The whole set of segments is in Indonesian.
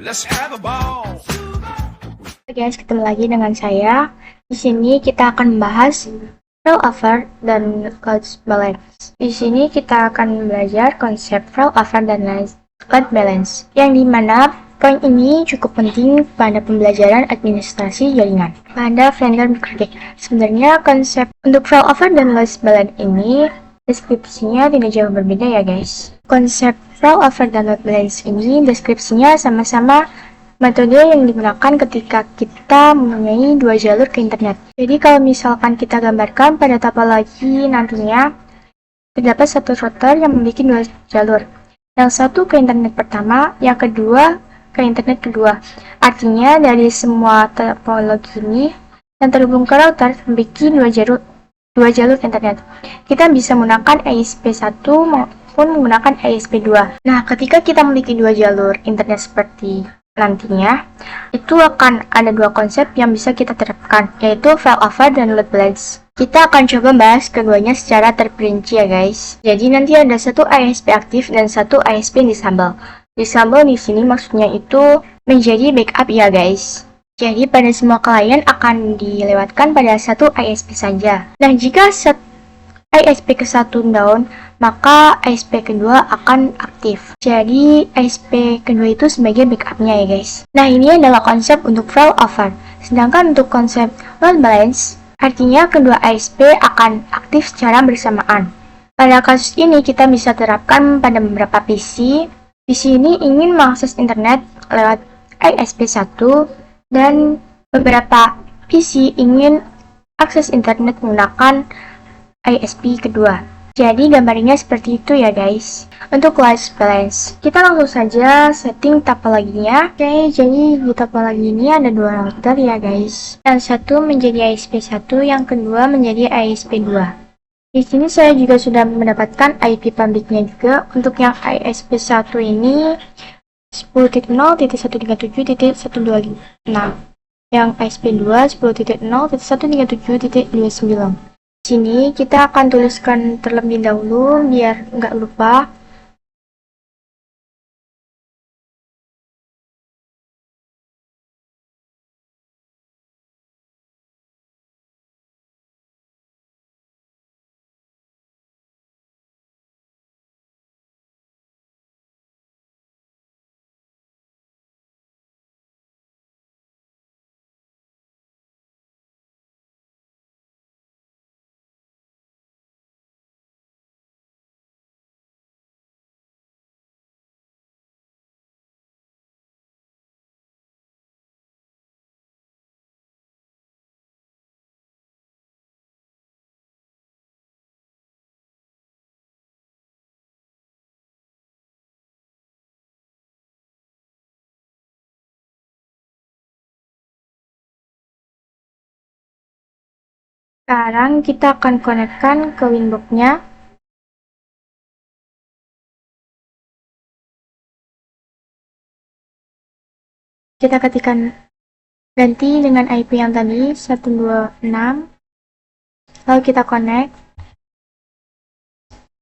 Let's have a ball. Oke guys, ketemu lagi dengan saya. Di sini kita akan membahas failover dan load balance. Di sini kita akan belajar konsep failover dan load balance, yang dimana poin ini cukup penting pada pembelajaran administrasi jaringan pada vendor microtik. Sebenarnya konsep untuk failover dan load balance ini deskripsinya tidak jauh berbeda ya guys. Konsep failover dan load balance ini deskripsinya sama-sama metode yang digunakan ketika kita mempunyai dua jalur ke internet. Jadi kalau misalkan kita gambarkan pada topologi nantinya, terdapat satu router yang memiliki dua jalur. Yang satu ke internet pertama, yang kedua ke internet kedua. Artinya dari semua topologi ini yang terhubung ke router memiliki dua jalur internet. Kita bisa menggunakan ESP1 maupun menggunakan ESP2. Nah, ketika kita memiliki dua jalur internet seperti nantinya, itu akan ada dua konsep yang bisa kita terapkan, yaitu failover dan load balance. Kita akan coba bahas keduanya secara terperinci ya guys. Jadi nanti ada satu ISP aktif dan satu ISP disable. Disable di sini maksudnya itu menjadi backup ya guys. Jadi pada semua klien akan dilewatkan pada satu ISP saja. Nah, jika ISP ke-1 down, maka ISP kedua akan aktif. Jadi ISP kedua itu sebagai backupnya ya guys. Nah, ini adalah konsep untuk failover. Sedangkan untuk konsep load balance, artinya kedua ISP akan aktif secara bersamaan. Pada kasus ini kita bisa terapkan pada beberapa PC. PC ini ingin mengakses internet lewat ISP1 dan beberapa PC ingin akses internet menggunakan ISP kedua. Jadi gambarnya seperti itu ya guys. Untuk load balance, kita langsung saja setting topologinya. Oke, jadi di topologi ini ada dua router ya guys. Yang satu menjadi ISP1, yang kedua menjadi ISP2. Di sini saya juga sudah mendapatkan IP publicnya juga. Untuk yang ISP1 ini 10.0.137.126. Yang ISP2 10.0.137.29. Di sini kita akan tuliskan terlebih dahulu biar nggak lupa. Sekarang kita akan konekkan ke Winbox-nya. Kita ketikkan ganti dengan IP yang tadi 126. Lalu kita connect.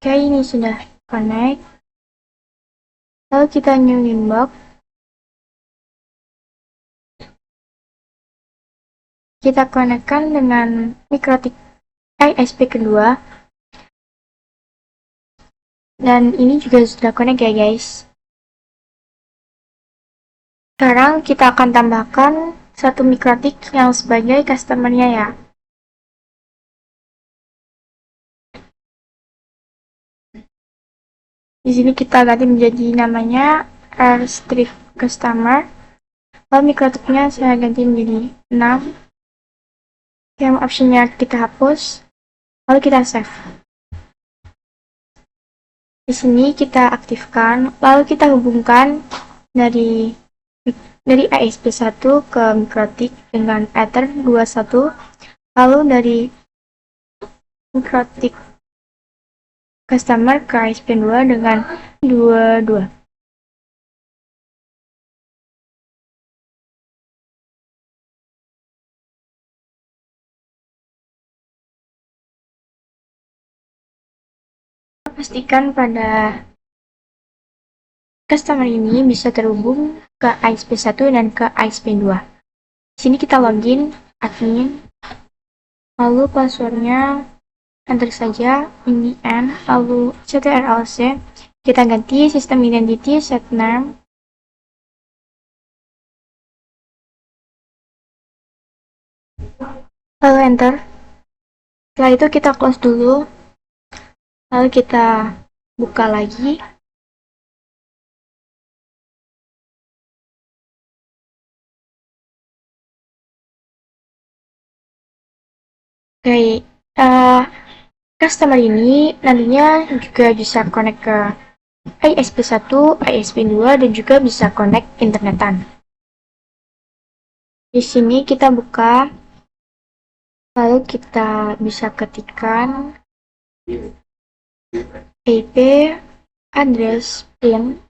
Oke, ini sudah connect. Lalu kita new Winbox. Kita konekkan dengan mikrotik ISP kedua. Dan ini juga sudah connect ya guys. Sekarang kita akan tambahkan satu mikrotik yang sebagai customer-nya ya. Di sini kita ganti menjadi namanya Airstrip Customer. Lalu mikrotiknya saya ganti menjadi 6. Yang optionnya kita hapus. Lalu kita save. Di sini kita aktifkan, lalu kita hubungkan dari ISP1 ke mikrotik dengan Ether 21, lalu dari mikrotik customer ke ISP2 dengan 22. Pastikan pada customer ini bisa terhubung ke ISP1 dan ke ISP2. Di sini kita login admin, lalu passwordnya enter saja ini n, lalu ctrlc, kita ganti sistem identity set name, lalu enter. Setelah itu kita close dulu, lalu kita buka lagi. Oke, customer ini nantinya juga bisa connect ke ISP1, ISP2, dan juga bisa connect internetan. Di sini kita buka, lalu kita bisa ketikkan IP address pin,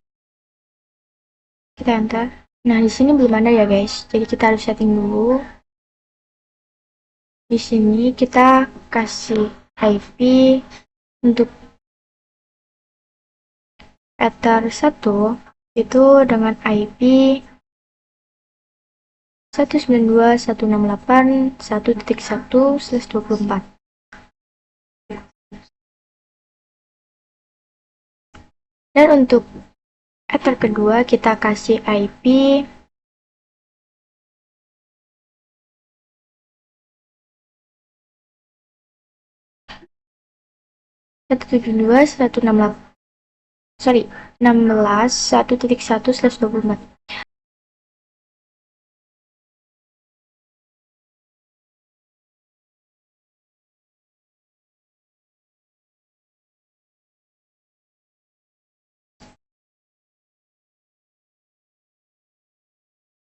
kita enter. Nah, di sini belum ada ya guys, jadi kita harus setting dulu. Di sini kita kasih IP untuk Ether 1 itu dengan IP 192.168.1.1/24. Dan untuk Ether kedua kita kasih IP 16.1.1/24.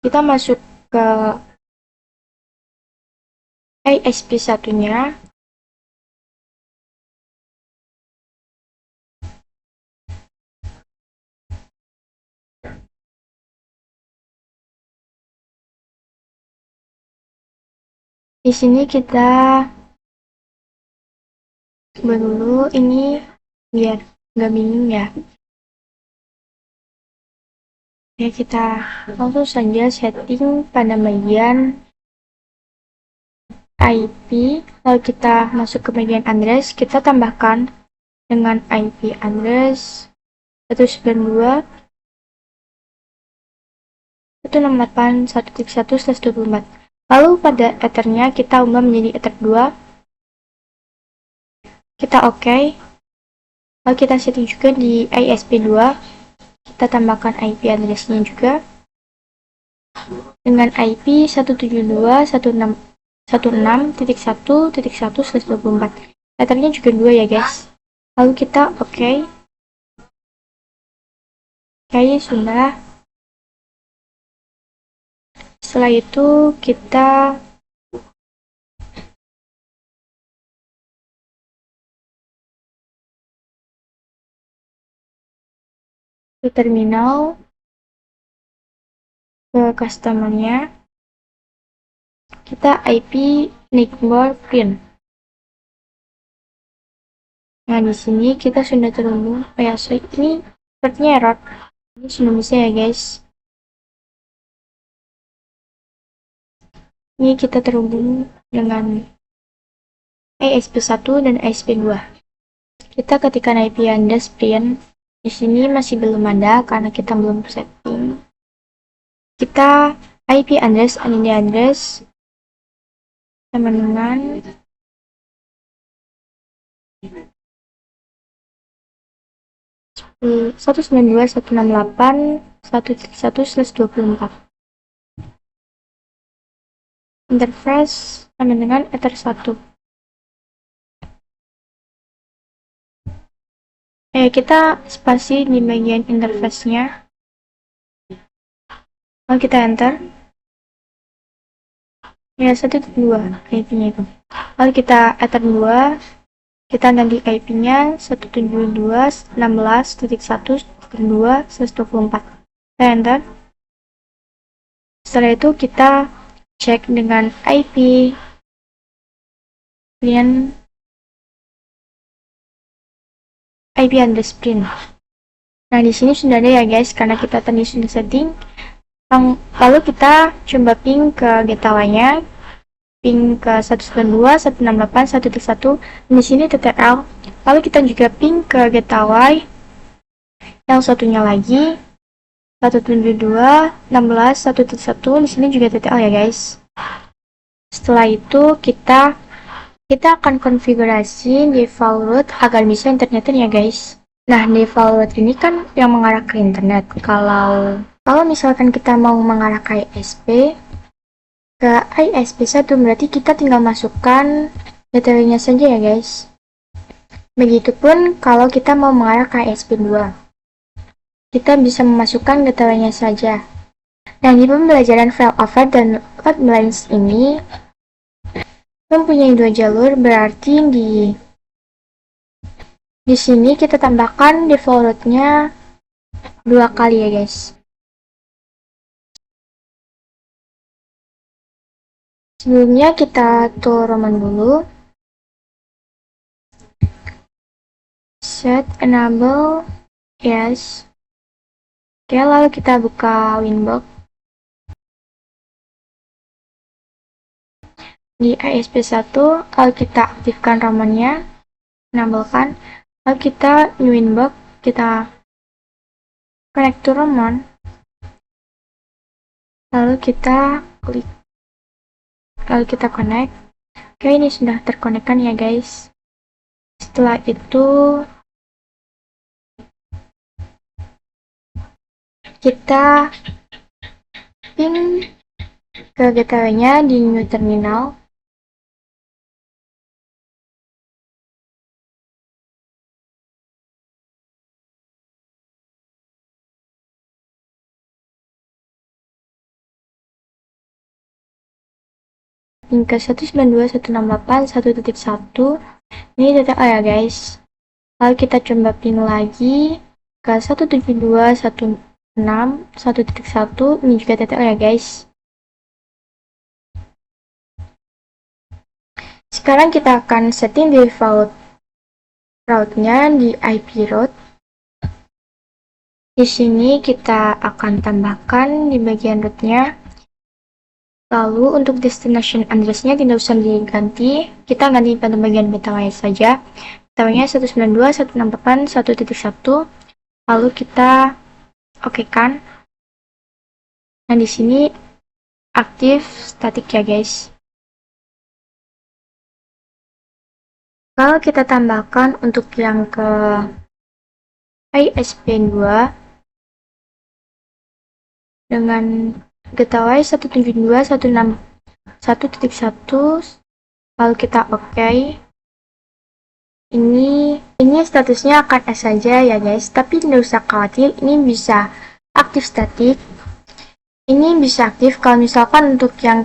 Kita masuk ke ISP1-nya. Di sini kita coba dulu ini biar nggak bingung ya. Ya, kita langsung saja setting pada bagian IP, lalu kita masuk ke bagian address, kita tambahkan dengan IP address 192.168.1.1/24. Lalu pada ethernya kita ubah menjadi ether 2, kita OK, lalu kita setting juga di ISP2, kita tambahkan IP addressnya juga dengan IP 172.168.1.1/24. Ethernya juga 2 ya guys. Lalu kita OK. Oke, sudah. Setelah itu kita ke terminal, ke customer-nya, kita IP nickboard pin. Nah, di sini kita sudah terhubung. Oh ya, so ini sepertinya error. Ini sudah bisa ya guys. Ini kita terhubung dengan ISP1 dan ISP2. Kita ketikkan IP address pin. Di sini masih belum ada karena kita belum setting. Kita IP address ini address sama dengan 192.168.1.1/24. Interface sama dengan Ether 1. Kita spasi di bagian interface-nya. Lalu kita enter. Ya, 1.2 IP-nya itu. Lalu kita Ether 2. Kita ganti IP-nya 172.16.1.2/24. Kita enter. Setelah itu kita cek dengan IP client IP address print. Nah, di sini sudah ada ya guys, karena kita tadi sudah setting. Lalu kita coba ping ke gateway-nya, ping ke 192, 168, 131, di sini TTL. Lalu kita juga ping ke gateway yang satunya lagi, 172, 16, 131, di sini juga TTL ya guys. Setelah itu kita akan konfigurasi default route agar bisa internetnya ya guys. Nah, default route ini kan yang mengarah ke internet. Kalau misalkan kita mau mengarah ke ISP, ke ISP1 berarti kita tinggal masukkan gateway-nya saja ya guys. Begitupun kalau kita mau mengarah ke ISP2, kita bisa memasukkan gateway-nya saja. Nah, di pembelajaran failover dan load balance ini mempunyai dua jalur, berarti di sini kita tambahkan default route-nya 2 kali ya guys. Sebelumnya kita tuh Roman dulu. Set enable yes. Oke, lalu kita buka Winbox. Di ISP1, lalu kita aktifkan Romannya, enablekan. Lalu kita new Winbox, kita connect to Roman. Lalu kita klik. Lalu kita connect. Oke, ini sudah terkonekkan ya guys. Setelah itu kita ping ke gateway-nya di new terminal. Ping ke 192.168.1.1, ini TTL ya guys. Lalu kita coba ping lagi ke 172.168.1.1, ini juga TTL ya guys. Sekarang kita akan setting default route-nya di IP route. Di sini kita akan tambahkan di bagian route-nya. Lalu untuk destination address-nya tidak usah diganti, kita ganti pada bagian gateway saja. Gateway-nya 192.168.1.1, lalu kita oke-kan. Nah, di sini aktif static ya guys. Kalau kita tambahkan untuk yang ke ISP2 dengan gateway 172.168.1.1, lalu kita oke. Ini statusnya akan S saja ya guys, tapi tidak usah khawatir, ini bisa aktif statik. Ini bisa aktif kalau misalkan untuk yang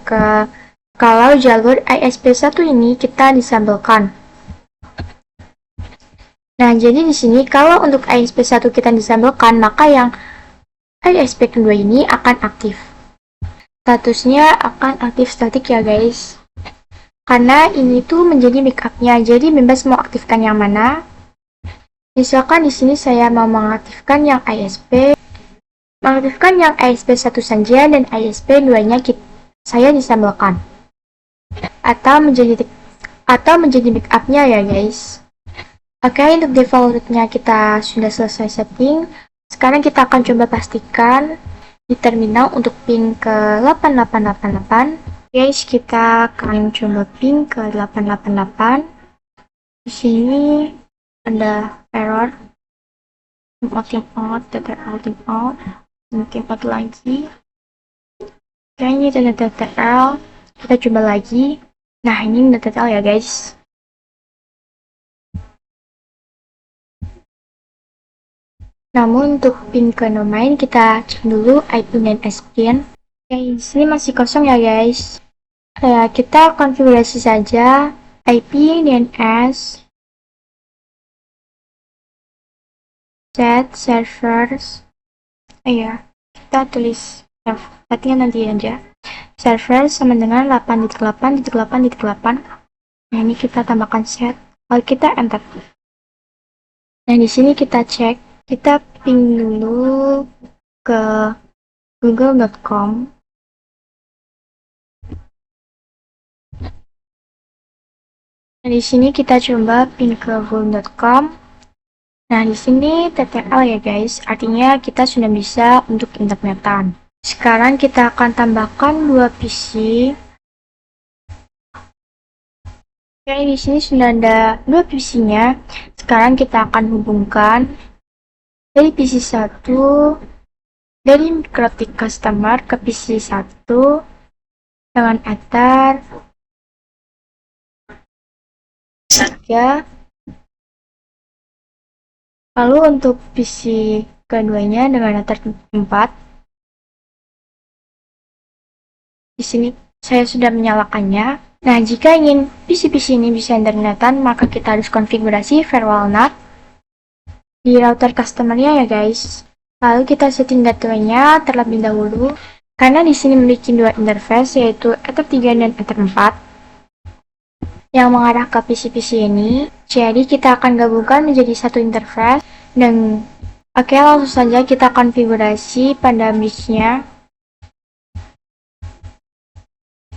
kalau jalur ISP1 ini kita disablekan. Nah, jadi di sini kalau untuk ISP1 kita disablekan, maka yang ISP kedua ini akan aktif. Statusnya akan aktif statik ya guys. Karena ini tuh menjadi backupnya, jadi bebas mau aktifkan yang mana. Misalkan di sini saya mau mengaktifkan yang ISP, mengaktifkan yang ISP1 saja dan ISP2-nya saya disablekan. Atau menjadi backupnya ya guys. Oke, untuk default route-nya kita sudah selesai setting. Sekarang kita akan coba pastikan di terminal untuk ping ke 8888. Guys, kita akan coba ping ke 888. Di sini ada error. Timeout, TTL, timeout lagi. Kayaknya ini ada TTL. Kita coba lagi. Nah, ini ada TTL ya guys. Namun untuk pin ke domain kita cek dulu IP dan SPN. Oke, di sini masih kosong ya guys. Kita konfigurasi saja IP DNS set servers. Kita tulis settingnya nanti aja. Server sama dengan 8.8.8.8. Nah, ini kita tambahkan set. Lalu kita enter. Nah, di sini kita cek Kita ping dulu ke google.com. Nah, di sini kita coba ping ke google.com. Nah, di sini TTL ya guys, artinya kita sudah bisa untuk internetan. Sekarang kita akan tambahkan dua PC. Oke, di sini sudah ada dua PC-nya. Sekarang kita akan hubungkan dari PC 1 dari Microtik Customer ke PC 1 dengan Ether 3. Lalu untuk PC keduanya dengan Ether 4. Di sini saya sudah menyalakannya. Nah, jika ingin PC-PC ini bisa internetan, maka kita harus konfigurasi firewall NAT di router customer-nya ya guys. Lalu kita setting gateway-nya terlebih dahulu, karena di sini memiliki dua interface yaitu Ether 3 dan Ether 4 yang mengarah ke PC-PC ini. Jadi kita akan gabungkan menjadi satu interface dan oke, langsung saja kita konfigurasi pada bridge-nya.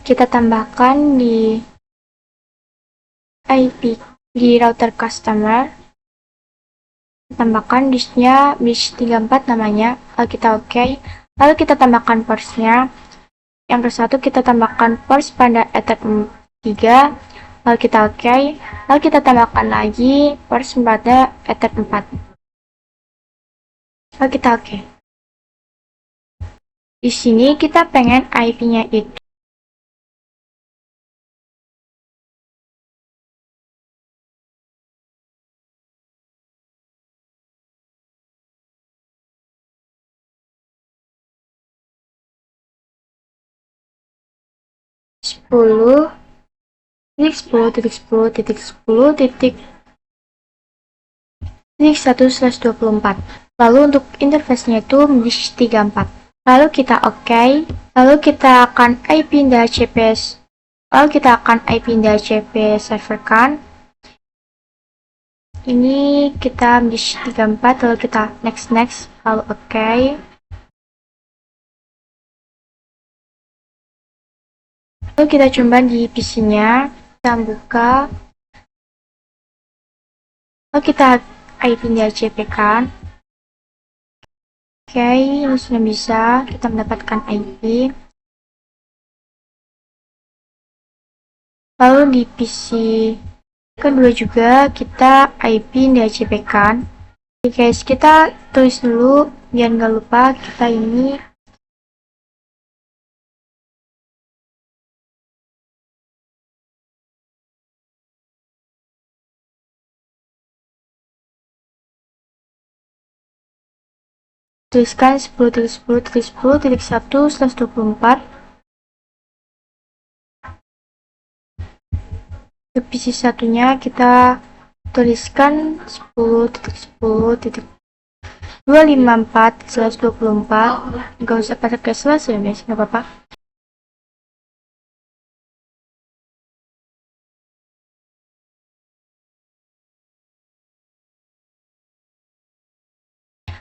Kita tambahkan di IP di router customer, tambahkan disknya bridge 34 namanya, lalu kita oke. Lalu kita tambahkan ports-nya. Yang ke-1 kita tambahkan ports pada Ether 3, lalu kita oke. Lalu kita tambahkan lagi ports pada Ether 4, lalu kita oke. Di sini kita pengen IP-nya itu 10.10.10.10.1/24. Lalu untuk interface-nya itu bridge 34. Lalu kita oke. Lalu kita akan IP DHCP. Lalu kita akan IP DHCP serverkan. Ini kita bridge 34, lalu kita next, lalu oke. Lalu kita coba di PC-nya, kita buka. Lalu kita IP DHCP kan. Oke, ini sudah bisa, kita mendapatkan IP. Lalu di PC kedua juga kita IP DHCP kan. Oke guys, kita tulis dulu biar nggak lupa, kita ini tuliskan 10.10.10.1/24. Untuk PC satunya kita tuliskan 10.10.254/24. Nggak usah pakai slash ya guys, nggak apa-apa.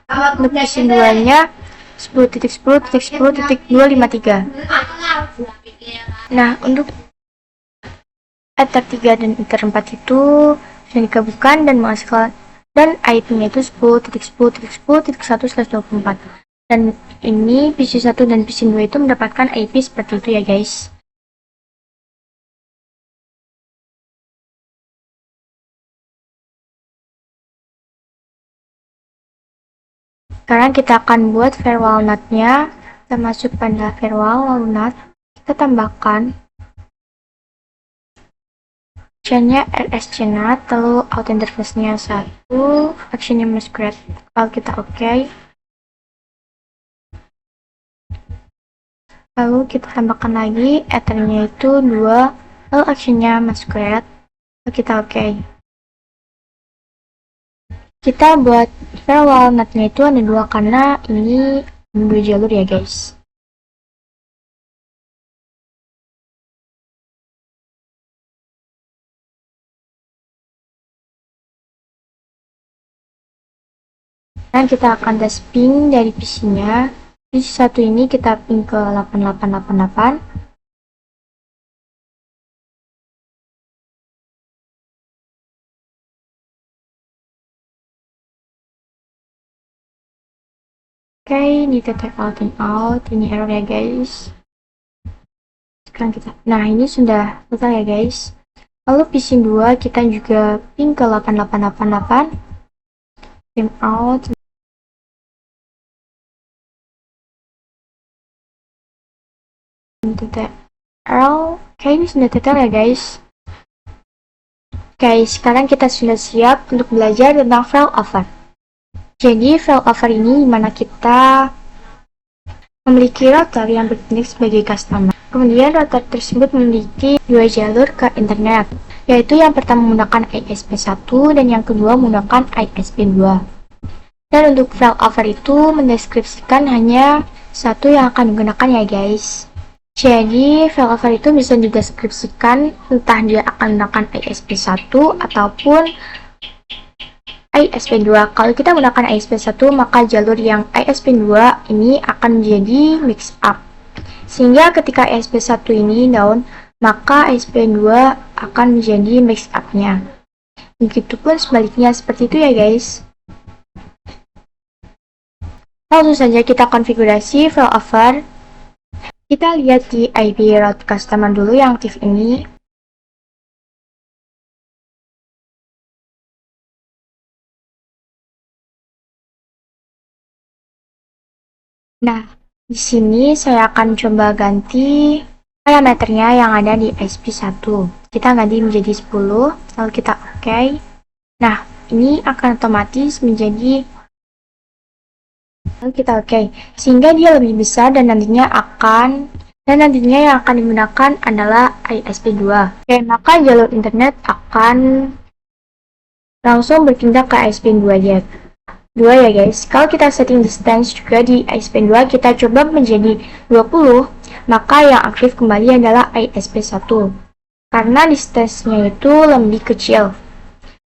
Untuk PC 2-nya 10.10.10.253. Nah, untuk Ether 3 dan Ether 4 itu sudah digabungkan dan menghasilkan, dan IP-nya itu 10.10.10.1/24. Dan ini PC 1 dan PC 2 itu mendapatkan IP seperti itu ya guys. Sekarang kita akan buat firewall NAT-nya. Kita masuk pada firewall lalu NAT, kita tambahkan chain-nya RSCNAT, lalu out interface-nya 1, action-nya masquerade, lalu kita oke. Lalu kita tambahkan lagi ethernya itu 2, lalu action-nya masquerade, lalu kita oke. Kita buat firewall NAT-nya itu ada 2 karena ini 2 jalur ya guys. Dan kita akan tes ping dari PC-nya. PC 1 ini kita ping ke 8888. Oke, ini detect out and out, ini error ya guys. Sekarang kita, nah ini sudah selesai ya guys. Lalu PC 2 kita juga ping ke 8888. Time out. TTL. Oke, ini sudah TTL ya guys. Oke, sekarang kita sudah siap untuk belajar tentang failover. Jadi failover ini dimana kita memiliki router yang bertindak sebagai customer. Kemudian router tersebut memiliki dua jalur ke internet, yaitu yang pertama menggunakan ISP1 dan yang kedua menggunakan ISP2. Dan untuk failover itu mendeskripsikan hanya satu yang akan digunakan ya guys. Jadi failover itu bisa dideskripsikan entah dia akan menggunakan ISP1 ataupun ISP2. Kalau kita menggunakan ISP1 maka jalur yang ISP2 ini akan menjadi mix up. Sehingga ketika ISP1 ini down, maka ISP2 akan menjadi mix up-nya. Begitupun sebaliknya, seperti itu ya guys. Langsung saja kita konfigurasi failover. Kita lihat di IP route customer dulu yang aktif ini. Nah, di sini saya akan coba ganti parameternya yang ada di ISP1. Kita ganti menjadi 10, lalu kita OK. Nah, ini akan otomatis menjadi, lalu kita OK, sehingga dia lebih besar dan nantinya yang akan digunakan adalah ISP2. Oke, maka jalur internet akan langsung berpindah ke ISP2 ya. 2 ya guys. Kalau kita setting distance juga di ISP2 kita coba menjadi 20, maka yang aktif kembali adalah ISP1 karena distance-nya itu lebih kecil.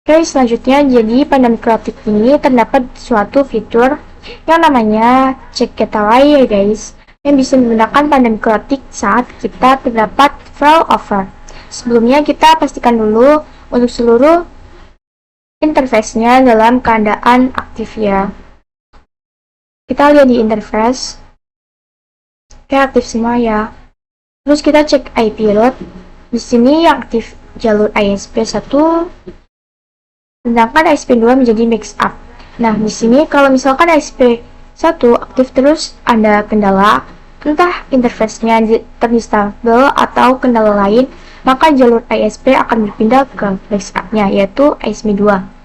Oke, selanjutnya jadi pada mikrotik ini terdapat suatu fitur yang namanya check getaway ya guys, yang bisa digunakan pada mikrotik saat kita terdapat failover. Sebelumnya kita pastikan dulu untuk seluruh interface-nya dalam keadaan aktif ya. Kita lihat di interface. Oke, aktif semua ya. Terus kita cek IP route. Di sini yang aktif jalur ISP1, sedangkan ISP2 menjadi mix up. Nah, di sini kalau misalkan ISP1 aktif terus ada kendala, entah interface-nya terdisable atau kendala lain, maka jalur ISP akan berpindah ke mix up-nya, yaitu ISP2.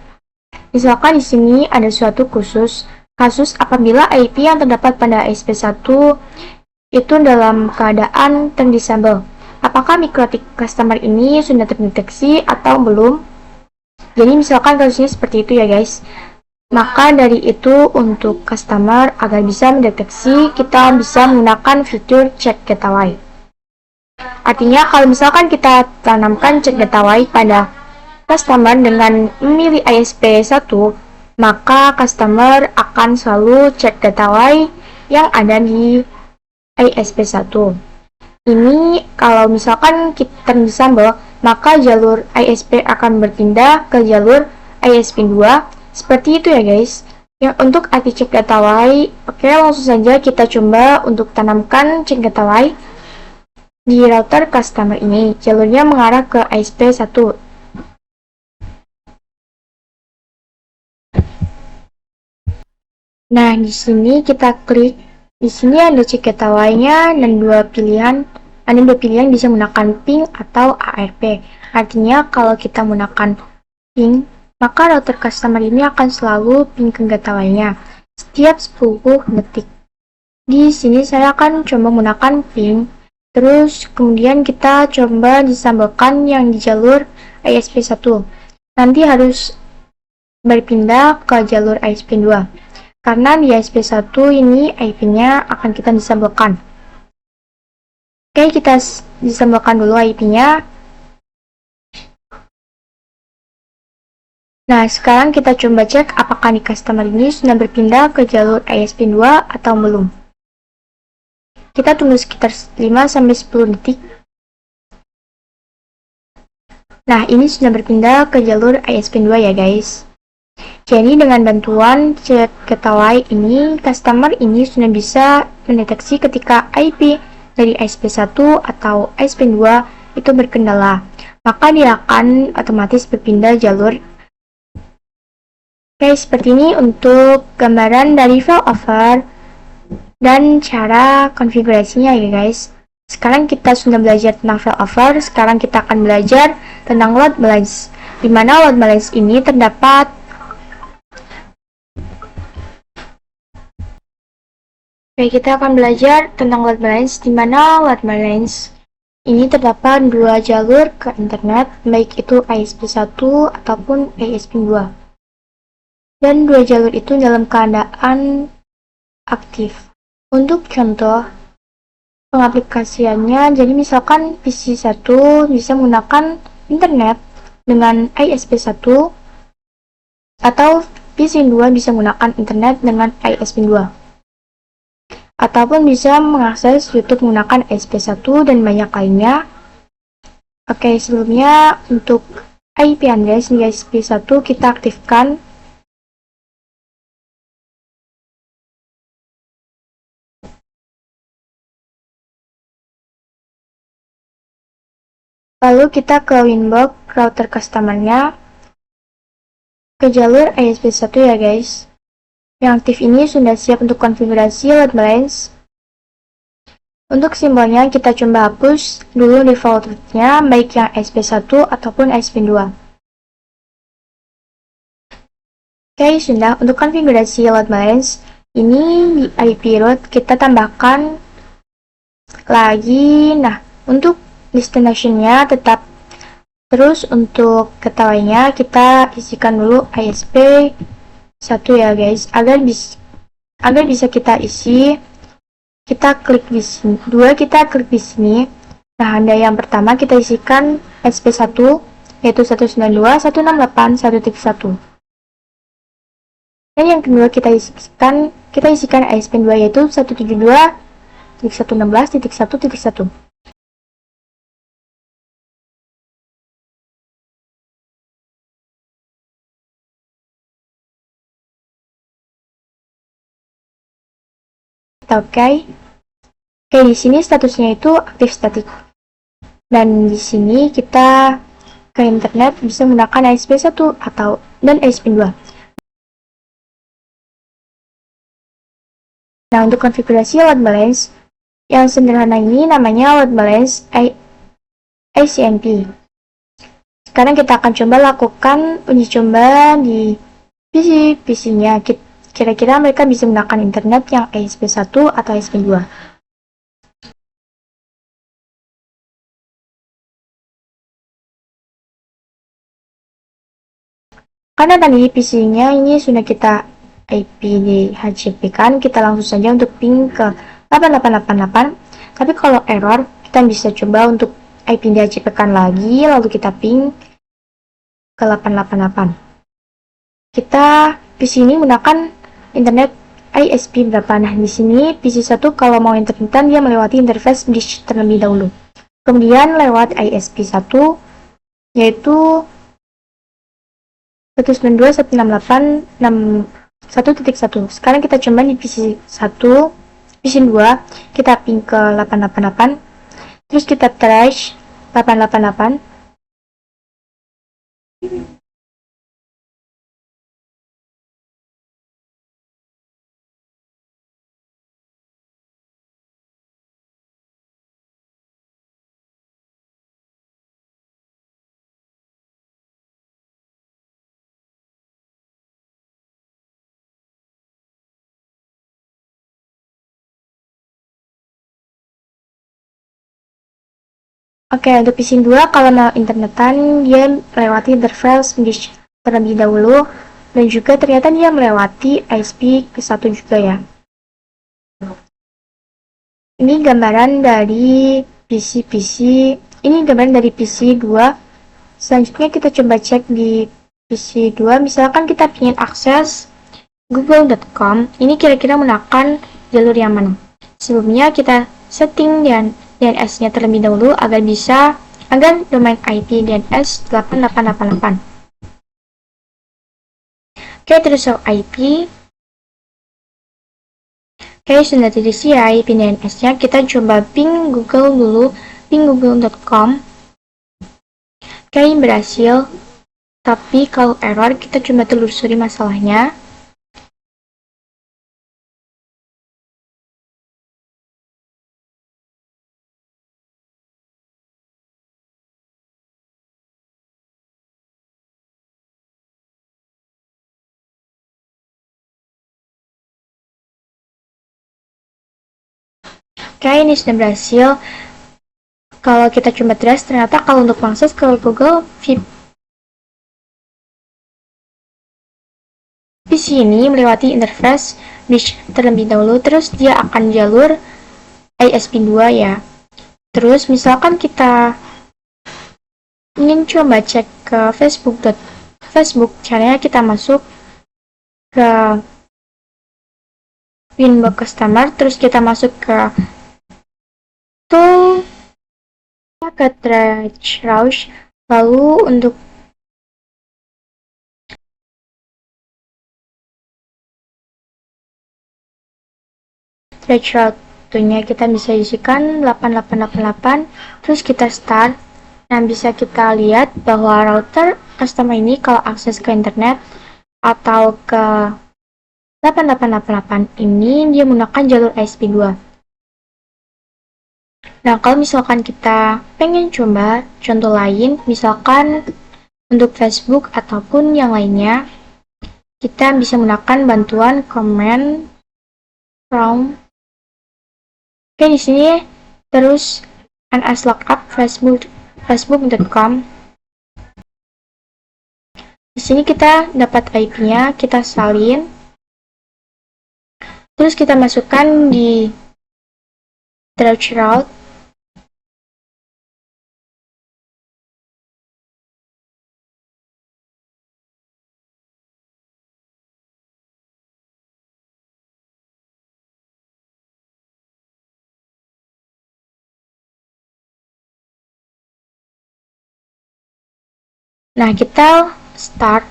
Misalkan di sini ada suatu kasus apabila IP yang terdapat pada ISP1 itu dalam keadaan terdisable. Apakah mikrotik customer ini sudah terdeteksi atau belum? Jadi misalkan kasusnya seperti itu ya guys. Maka dari itu untuk customer agar bisa mendeteksi, kita bisa menggunakan fitur check getaway. Artinya kalau misalkan kita tanamkan check getaway pada customer dengan memilih ISP1, maka customer akan selalu cek getaway yang ada di ISP1. Ini kalau misalkan kita terdisable, maka jalur ISP akan berpindah ke jalur ISP2. Seperti itu ya guys. Yang untuk arti cek getaway, oke, langsung saja kita coba untuk tanamkan cek getaway di router customer ini. Jalurnya mengarah ke ISP1. Nah, di sini kita klik. Di sini ada cek getaway-nya dan dua pilihan bisa menggunakan ping atau ARP. Artinya kalau kita menggunakan ping, maka router customer ini akan selalu ping ke getaway-nya setiap 10 detik. Di sini saya akan coba menggunakan ping. Terus kemudian kita coba disambelkan yang di jalur ISP1. Nanti harus berpindah ke jalur ISP2. Karena di ISP1 ini IP-nya akan kita disambelkan. Oke, kita disambelkan dulu IP-nya. Nah, sekarang kita coba cek apakah nih customer ini sudah berpindah ke jalur ISP2 atau belum. Kita tunggu sekitar 5-10 detik. Nah, ini sudah berpindah ke jalur ISP2 ya guys. Jadi dengan bantuan cek getaway ini, customer ini sudah bisa mendeteksi ketika IP dari ISP1 atau ISP2 itu berkendala. Maka dia akan otomatis berpindah jalur. Oke, seperti ini untuk gambaran dari failover dan cara konfigurasinya ya guys. Sekarang kita sudah belajar tentang failover, sekarang kita akan belajar tentang load balance. Di mana load balance ini terdapat kita akan belajar tentang load balance, di mana load balance ini terdapat dua jalur ke internet, baik itu ISP1 ataupun ISP2. Dan dua jalur itu dalam keadaan aktif. Untuk contoh pengaplikasiannya, jadi misalkan PC1 bisa menggunakan internet dengan ISP1 atau PC2 bisa menggunakan internet dengan ISP2. Ataupun bisa mengakses YouTube menggunakan ISP1 dan banyak lainnya. Oke, sebelumnya untuk IP address di ISP1 kita aktifkan. Lalu kita ke Winbox router customer-nya, ke jalur ISP1 ya guys. Yang aktif ini sudah siap untuk konfigurasi load balance. Untuk simbolnya kita coba hapus dulu default-nya, baik yang ISP1 ataupun ISP2. Oke, sudah. Untuk konfigurasi load balance, ini di IP route kita tambahkan lagi. Nah, untuk destination-nya tetap. Terus untuk getaway-nya kita isikan dulu ISP1 ya guys, agar bisa kita isi. Kita klik di sini, kita klik di sini. Nah, ada yang pertama kita isikan ISP1 yaitu 192.168.1.1. Dan yang kedua kita isikan ISP2 yaitu 172.116.1.1. Oke, di sini statusnya itu aktif statik. Dan di sini kita ke internet bisa menggunakan ISP1 dan ISP2. Nah, untuk konfigurasi load balance yang sederhana ini namanya load balance ICMP. Sekarang kita akan coba lakukan uji coba di PC-nya. Kira-kira mereka bisa menggunakan internet yang ISP1 atau ISP2. Karena tadi PC-nya ini sudah kita IP di HCP kan, kita langsung saja untuk ping ke 8888. Tapi kalau error, kita bisa coba untuk IP di HCP kan lagi, lalu kita ping ke 888. Kita PC ini menggunakan internet ISP berapa? Nah, di sini PC1 kalau mau internetan dia melewati interface dish terlebih dahulu. Kemudian lewat ISP1 yaitu 192.168.1.1. Sekarang kita coba di PC2 kita ping ke 888. Terus kita trash 888. Oke, untuk PC2 kalau mau internetan dia melewati interface dish terlebih dahulu, dan juga ternyata dia melewati ISP ke-1 juga ya. Ini gambaran dari PC2. Selanjutnya kita coba cek di PC 2, misalkan kita ingin akses google.com, ini kira-kira menggunakan jalur yang mana? Sebelumnya kita setting DNS-nya terlebih dahulu agar domain IP DNS 8888. Oke, terus IP. Oke, sudah terisi ya IP DNS-nya. Kita coba ping Google dulu, ping google.com. Oke, berhasil. Tapi kalau error, kita coba telusuri masalahnya. Oke, ini sudah berhasil. Kalau kita coba trace, ternyata kalau untuk mengakses ke Google PC ini melewati interface bridge terlebih dahulu, terus dia akan jalur ISP2 ya. Terus misalkan kita ingin coba cek ke Facebook, caranya kita masuk ke Winbox Customer, terus kita masuk ke tool, ke Traceroute, lalu untuk Traceroute-nya kita bisa isikan 8888, terus kita start. Nah, bisa kita lihat bahwa router customer ini kalau akses ke internet atau ke 8888 ini dia menggunakan jalur ISP2. Nah, kalau misalkan kita pengen coba contoh lain, misalkan untuk Facebook ataupun yang lainnya, kita bisa menggunakan bantuan command from. Oke, di sini terus nslookup facebook.com. Di sini kita dapat IP-nya, kita salin. Terus kita masukkan di Traceroute. Nah, kita start.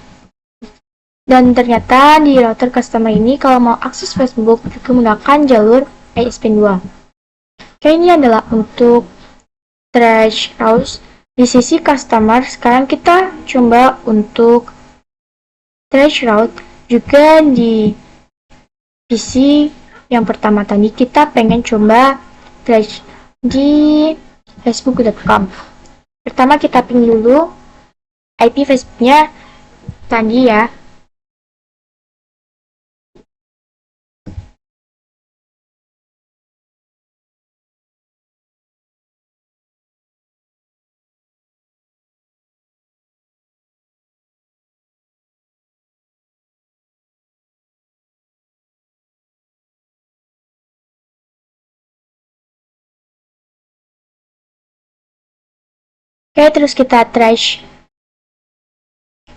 Dan ternyata di router customer ini kalau mau akses Facebook juga menggunakan jalur ISP2. Oke, ini adalah untuk Traceroute. Di sisi customer, sekarang kita coba untuk Traceroute juga di PC yang pertama tadi kita pengen coba trace di facebook.com. Pertama kita ping dulu IP Facebooknya tadi ya. Oke, terus kita trace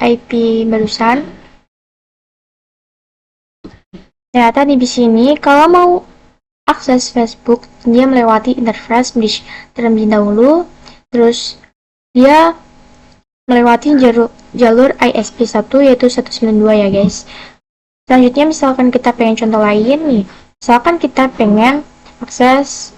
IP barusan. Ternyata di sini kalau mau akses Facebook dia melewati interface bridge terlebih dahulu, terus dia melewati jalur ISP1 yaitu 192 ya guys. Selanjutnya misalkan kita pengen contoh lain nih, misalkan kita pengen akses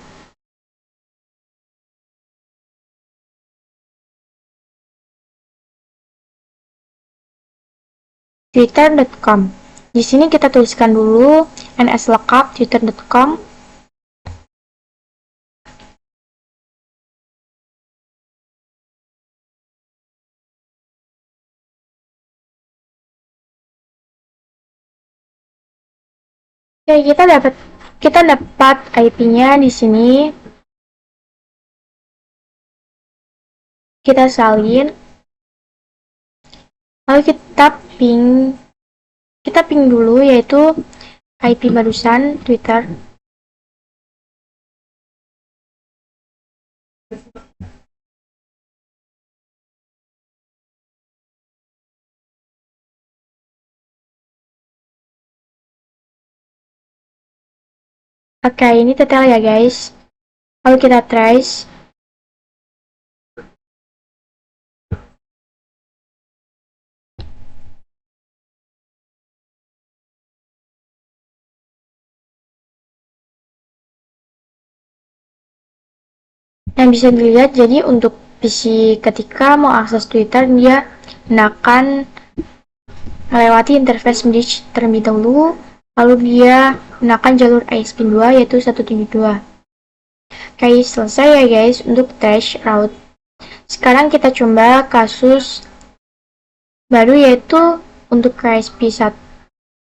twitter.com. Di sini kita tuliskan dulu nslookup twitter.com. Oke, kita dapat IP-nya di sini. Kita salin. Lalu kita ping dulu yaitu IP barusan Twitter. Oke, ini detail ya guys. Lalu kita trace. Yang bisa dilihat, jadi untuk PC ketika mau akses Twitter, dia akan melewati interface bridge terlebih dahulu, lalu dia gunakan jalur ISP2 yaitu 172. Oke, selesai ya guys untuk trace route. Sekarang kita coba kasus baru yaitu untuk ISP1.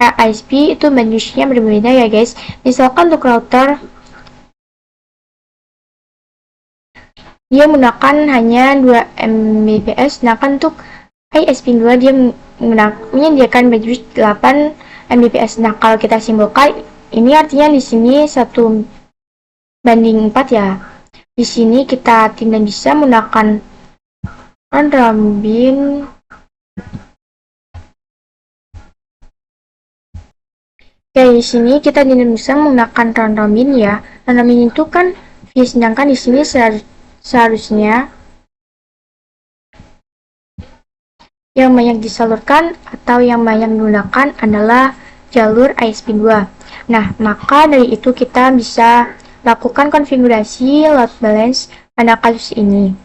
ISP itu benchnya berbeda ya guys. Misalkan untuk router dia menggunakan hanya 2 Mbps, sedangkan untuk ISP2 dia menyediakan bandwidth 8 Mbps. Nah, kalau kita simpulkan, ini artinya di sini 1:4 ya. Di sini kita tidak bisa menggunakan round robin. Oke, di sini kita tidak bisa menggunakan round robin ya. Round robin itu kan view, sedangkan di sini seharusnya yang banyak disalurkan atau yang banyak digunakan adalah jalur ISP2. Nah, maka dari itu kita bisa lakukan konfigurasi load balance pada kasus ini.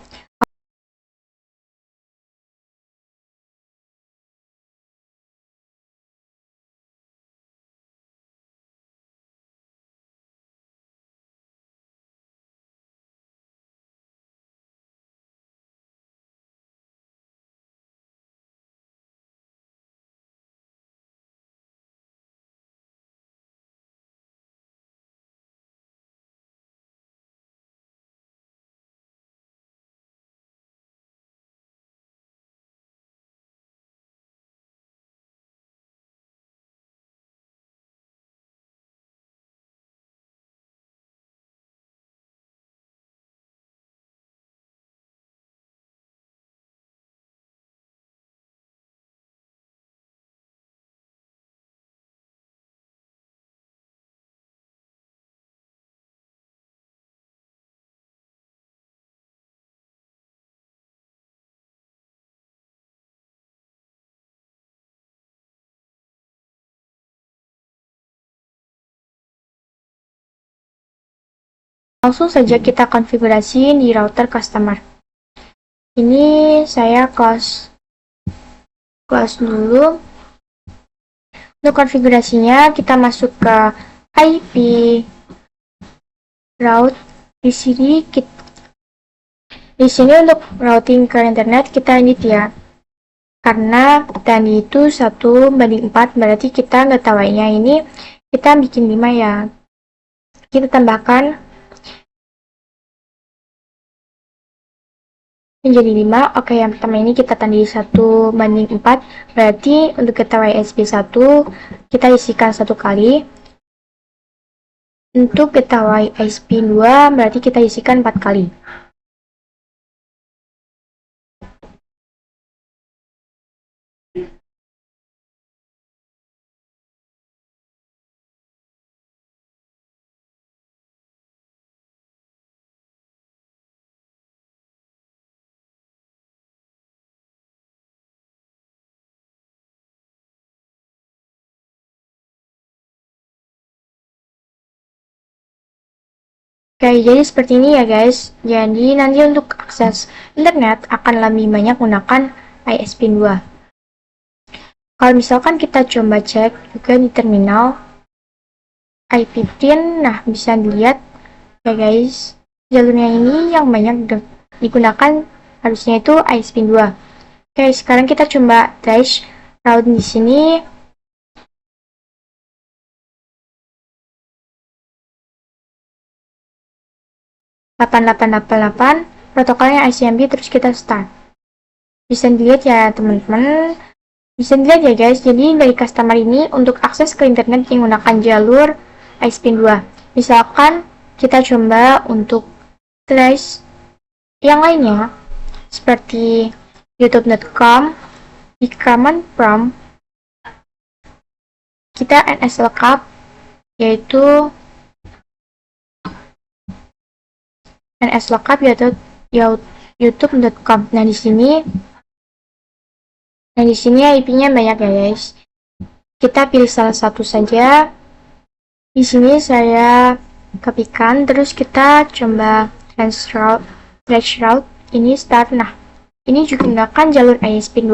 Langsung saja kita konfigurasi di router customer. Ini saya close dulu. Untuk konfigurasinya kita masuk ke IP route. Di sini untuk routing ke internet kita edit ya. Karena tadi itu 1:4, berarti kita nggak tahu nya ini kita bikin 5 ya. Kita tambahkan menjadi 5. Oke, yang pertama ini kita tandai 1:4, berarti untuk kita ISP1 kita isikan 1 kali. Untuk kita ISP2 berarti kita isikan 4 kali. Oke, jadi seperti ini ya guys. Jadi nanti untuk akses internet akan lebih banyak menggunakan ISP2. Kalau misalkan kita coba cek juga di terminal IP15, nah bisa dilihat ya guys, jalurnya ini yang banyak digunakan harusnya itu ISP2. Oke, sekarang kita coba trace route di sini. Protokolnya ICMP, terus kita start. Bisa dilihat ya teman-teman, bisa dilihat ya guys. Jadi dari customer ini untuk akses ke internet yang menggunakan jalur ISP2. Misalkan kita coba untuk trace yang lainnya seperti youtube.com, di command prompt kita ns lookup yaitu dan slookup youtube.com. Nah, di sini IP-nya banyak ya, guys. Kita pilih salah satu saja. Di sini saya kepikan, terus kita coba trace route ini start. Nah, ini juga menggunakan jalur ISP2.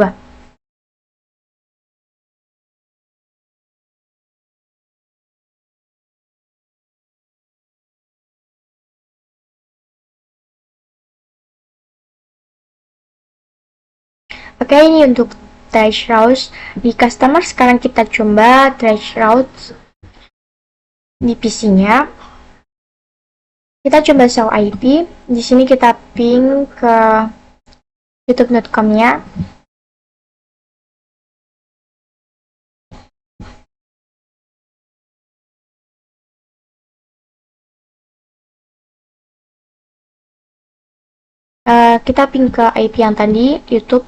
Oke, ini untuk trace route di customer. Sekarang kita coba trace route di PC-nya. Kita coba show IP. Di sini kita ping ke youtube.com-nya. Kita ping ke IP yang tadi, YouTube.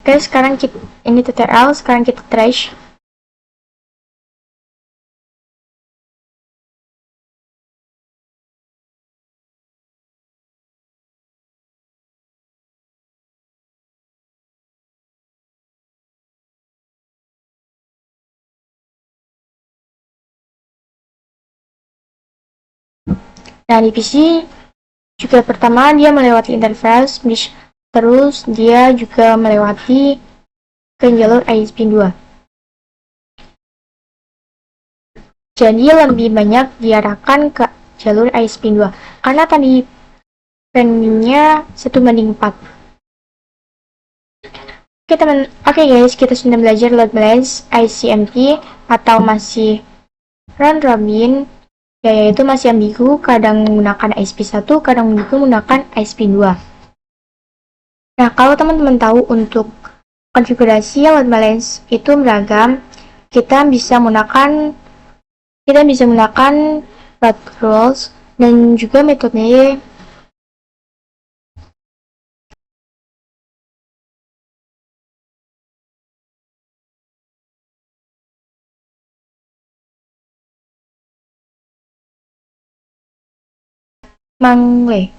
Oke, sekarang ini TTL, sekarang kita trace. Nah, di PC juga pertama dia melewati interface, terus dia juga melewati ke jalur ISP2. Jadi lebih banyak diarahkan ke jalur ISP2 karena tadi bandingnya 1:4. Oke guys, kita sudah belajar load balance ICMP atau masih round robin, yaitu masih ambigu, kadang menggunakan ISP1, kadang juga menggunakan ISP2. Nah, kalau teman-teman tahu untuk konfigurasi load balance itu beragam, kita bisa menggunakan route rules dan juga metode Mangle.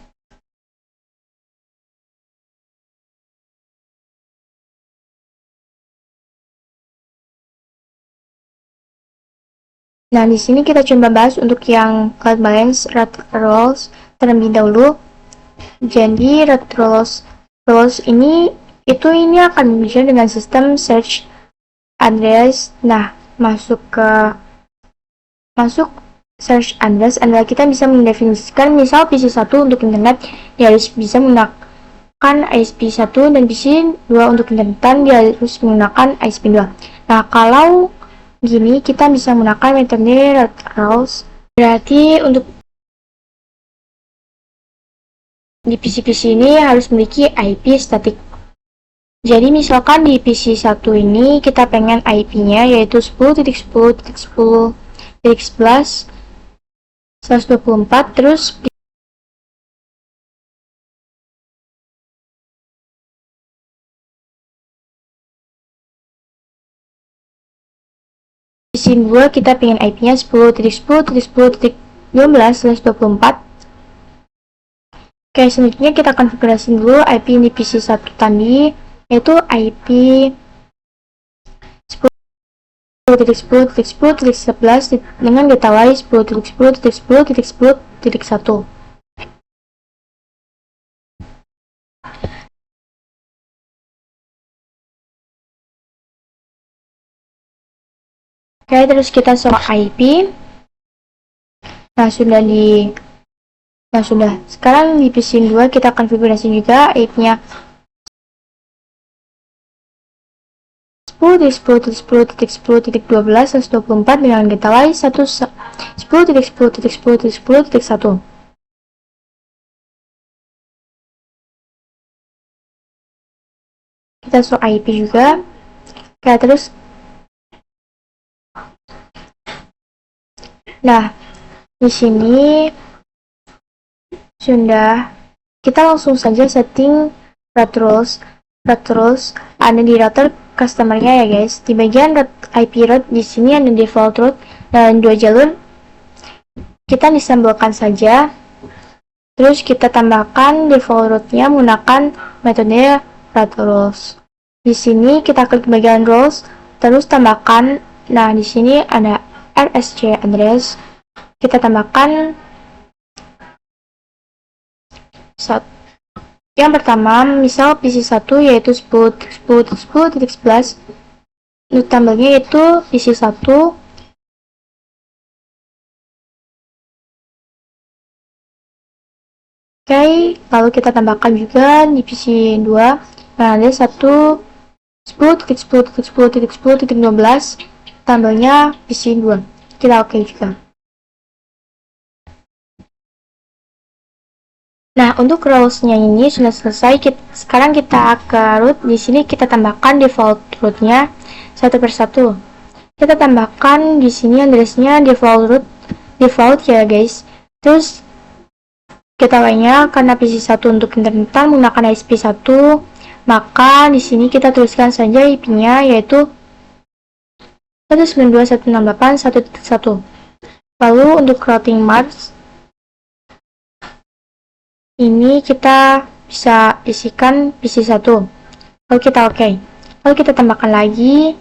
Nah, di sini kita coba bahas untuk yang load balance route rules terlebih dahulu. Jadi route rules ini akan berbicara dengan sistem search address. Nah, masuk search address adalah kita bisa mendefinisikan misal PC1 untuk internet dia harus bisa menggunakan ISP1 dan PC2 untuk internet dia harus menggunakan ISP2. Nah, kalau gini kita bisa menggunakan metode route rules. Berarti untuk di PC-PC ini harus memiliki IP statik. Jadi misalkan di PC1 ini kita pengen IP-nya yaitu 10.10.10.11 124, terus di sini 2 kita pengen IP-nya 10.10.10.12/24. Oke, selanjutnya kita konfigurasi dulu IP di PC1 tadi, yaitu IP 10.10.10.11 dengan gateway 10.10.10.10.1. Oke, terus kita show IP. Nah, sudah. Sekarang di PC2 kita konfigurasi juga IP-nya 10.10.10.10.12/24 dengan gateway 10.10.10.10.1. Kita kita show IP juga. Oke, terus nah, di sini sudah, kita langsung saja setting route rules. Route rules ada di router customer-nya ya guys. Di bagian IP route di sini ada default route dan 2 jalur. Kita disambungkan saja. Terus kita tambahkan default route-nya menggunakan metode route rules. Di sini kita klik bagian rules, terus tambahkan. Nah, di sini ada RSC address. Kita tambahkan yang pertama, misal PC1 yaitu 10.10.11. Untuk tabelnya yaitu PC1. Oke, lalu kita tambahkan juga di PC2 yang ada 10.10.10.10.12, tabelnya PC2. Kita oke juga. Nah, untuk rules-nya ini sudah selesai. Sekarang kita ke root. Di sini kita tambahkan default root-nya satu persatu. Kita tambahkan di sini address-nya default ya guys. Terus kita lainnya karena PC1 untuk internetan menggunakan ISP1, maka di sini kita tuliskan saja IP-nya yaitu 192.168.1.1. Lalu untuk routing mask ini kita bisa isikan PC1. Lalu kita oke. Lalu kita tambahkan lagi.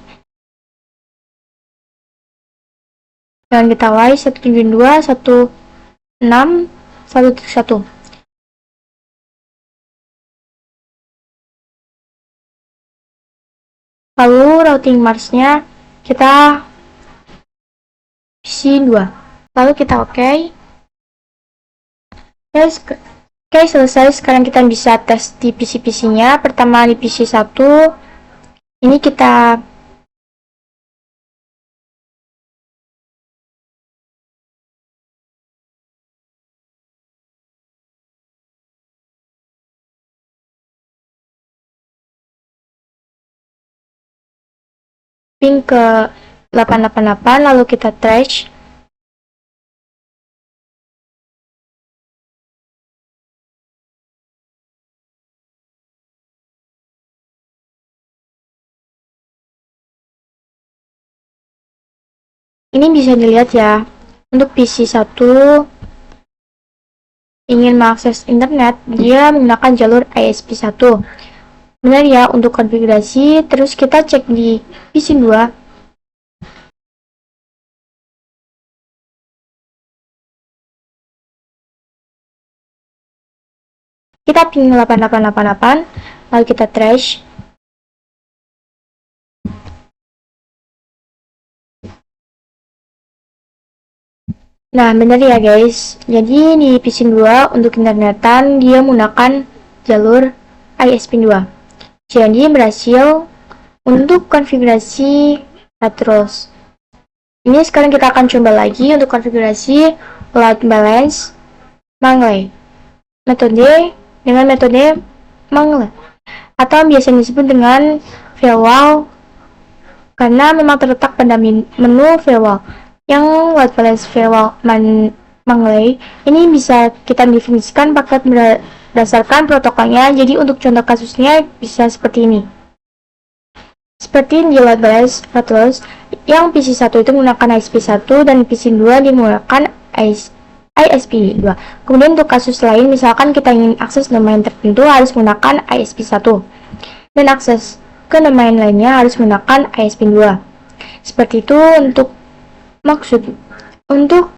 Dan kita Y 172.168.1.1. Lalu routing mask-nya kita PC2. Lalu kita oke. Oke, selesai. Sekarang kita bisa tes di PC-PC-nya. Pertama di PC1, ini kita ping ke 888, lalu kita trash. Ini bisa dilihat ya, untuk PC1 ingin mengakses internet, dia menggunakan jalur ISP1. Benar ya, untuk konfigurasi. Terus kita cek di PC2. Kita ping 8888, lalu kita trash. Nah, benar ya guys. Jadi di PC2 untuk internetan dia menggunakan jalur ISP2. Jadi berhasil untuk konfigurasi terus. Ini sekarang kita akan coba lagi untuk konfigurasi load balance mangle. Metode dengan metode mangle atau biasa disebut dengan firewall karena memang terletak pada menu firewall. Yang load balance firewall mangle ini bisa kita definisikan paket berdasarkan protokolnya. Jadi untuk contoh kasusnya bisa seperti ini. Seperti di load balance rules yang PC1 itu menggunakan ISP1 dan PC2 menggunakan ISP2. Kemudian untuk kasus lain, misalkan kita ingin akses domain tertentu harus menggunakan ISP1 dan akses ke domain lainnya harus menggunakan ISP2. Seperti itu untuk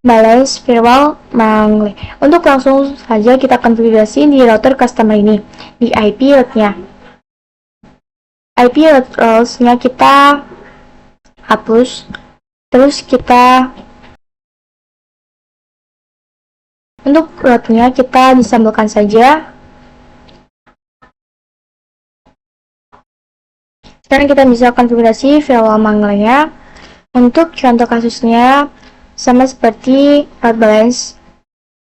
balance firewall mangle. Untuk langsung saja kita konfigurasi di router customer ini di IP route-nya. IP route rules-nya kita hapus. Terus kita untuk route-nya kita disambungkan saja. Sekarang kita bisa konfigurasi firewall mangle-nya. Untuk contoh kasusnya sama seperti route balance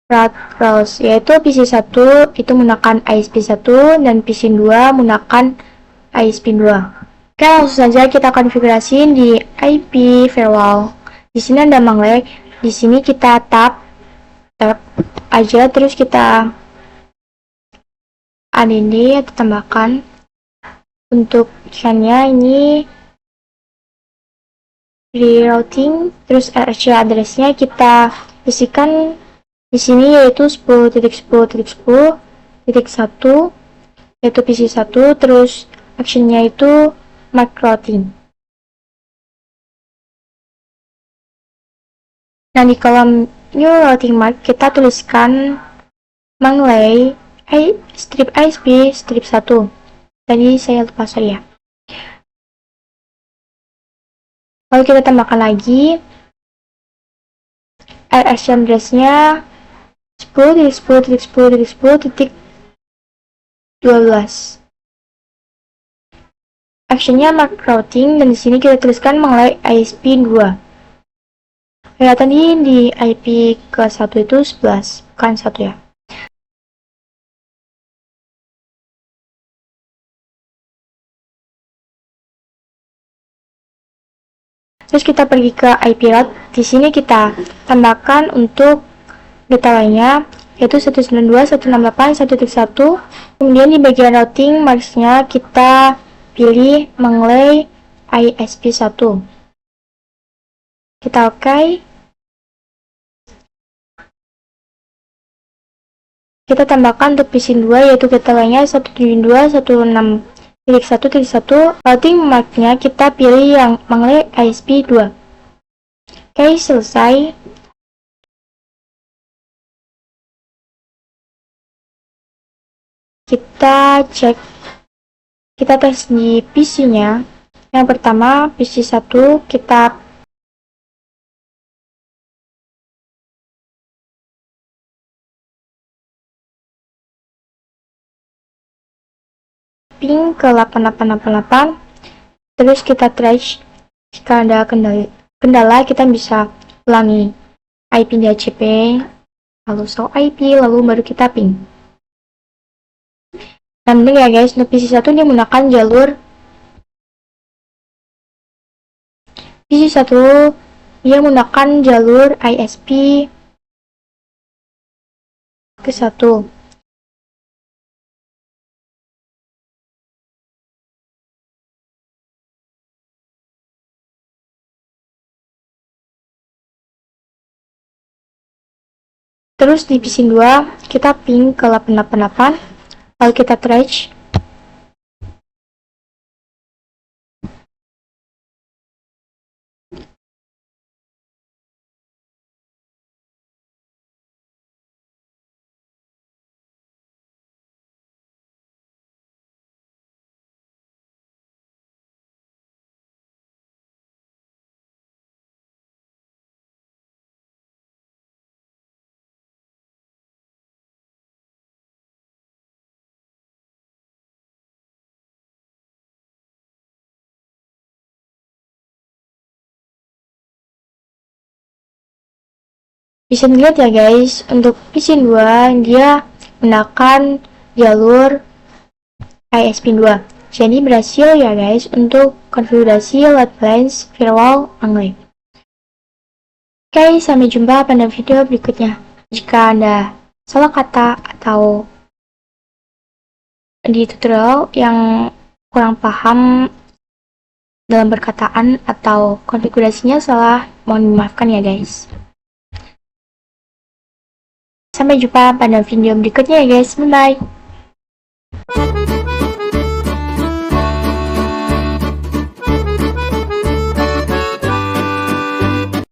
route rules, yaitu PC1 itu menggunakan ISP1 dan PC2 menggunakan ISP2. Oke, langsung saja kita konfigurasiin di IP firewall. Di sini ada manglek. Di sini kita tap aja, terus kita add atau tambahkan. Untuk ikannya ini rerouting, terus RC address-nya kita isikan di sini yaitu 10.10.10.1 yaitu PC1, terus actionnya itu mark routing. Nah, di kolom new routing mark kita tuliskan manglay strip ISP strip 1. Tadi saya lupa, sorry ya. Lalu kita tambahkan lagi RC address-nya 10.10.10.10.12. Actionnya mark routing, dan di sini kita tuliskan manglay ISP2. Ya, tadi di IP ke 1 itu 11, bukan 1 ya. Terus kita pergi ke IP route. Di sini kita tambahkan untuk data lainnya yaitu 192.168.1.1. Kemudian di bagian routing marks-nya kita pilih manglay ISP1. Kita OK. Kita tambahkan untuk PC2 yaitu data lainnya 172.168.1.1. Routing mark-nya kita pilih yang manglay ISP2. Oke, selesai. Kita cek, kita tes di PC-nya. Yang pertama, PC1 kita ping ke 8888, terus kita trace. Jika ada kendala kita bisa ulangi IP DHCP, lalu show IP, lalu baru kita ping. Dan benar ya guys, untuk PC1 dia menggunakan jalur ISP ke 1. Terus di PC2 kita ping ke 888, lalu kita trace. Bisa dilihat ya guys, untuk PC2 dia menggunakan jalur ISP2. Jadi berhasil ya guys untuk konfigurasi load balance firewall manglay. Oke, sampai jumpa pada video berikutnya. Jika Anda salah kata atau di tutorial yang kurang paham dalam perkataan atau konfigurasinya salah, mohon dimaafkan ya guys. Sampai jumpa pada video berikutnya ya guys. Bye bye.